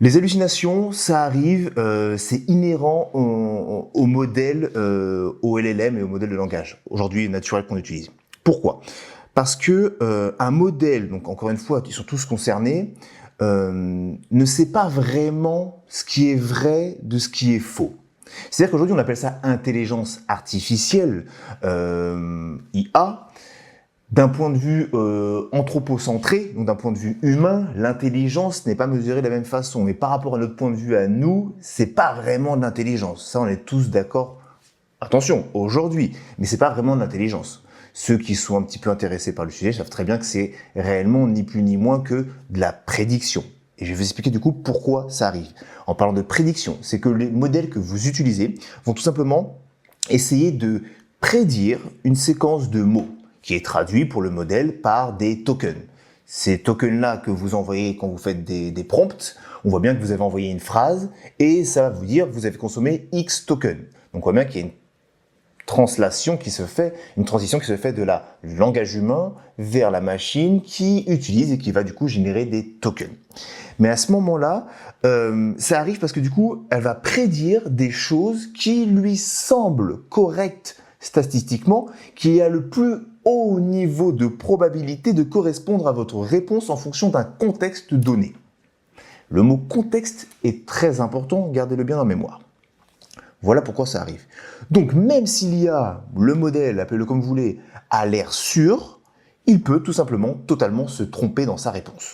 Les hallucinations, ça arrive, c'est inhérent au modèle, au LLM et au modèle de langage, aujourd'hui naturel qu'on utilise. Pourquoi? Parce que un modèle, donc encore une fois, qui sont tous concernés, ne sait pas vraiment ce qui est vrai de ce qui est faux. C'est-à-dire qu'aujourd'hui, on appelle ça intelligence artificielle, IA. D'un point de vue anthropocentré, donc d'un point de vue humain, l'intelligence n'est pas mesurée de la même façon. Mais par rapport à notre point de vue à nous, c'est pas vraiment de l'intelligence. Ça, on est tous d'accord. Attention, aujourd'hui, mais c'est pas vraiment de l'intelligence. Ceux qui sont un petit peu intéressés par le sujet savent très bien que c'est réellement ni plus ni moins que de la prédiction. Et je vais vous expliquer du coup pourquoi ça arrive. En parlant de prédiction, c'est que les modèles que vous utilisez vont tout simplement essayer de prédire une séquence de mots qui est traduit pour le modèle par des tokens. Ces tokens-là que vous envoyez quand vous faites des prompts, on voit bien que vous avez envoyé une phrase et ça va vous dire que vous avez consommé X tokens. Donc on voit bien qu'il y a une translation qui se fait, une transition qui se fait de du langage humain vers la machine qui utilise et qui va du coup générer des tokens. Mais à ce moment-là, ça arrive parce que du coup, elle va prédire des choses qui lui semblent correctes statistiquement, qui a le plus haut niveau de probabilité de correspondre à votre réponse en fonction d'un contexte donné. Le mot contexte est très important, gardez-le bien en mémoire. Voilà pourquoi ça arrive. Donc même s'il y a le modèle, appelez-le comme vous voulez, a l'air sûr, il peut tout simplement totalement se tromper dans sa réponse.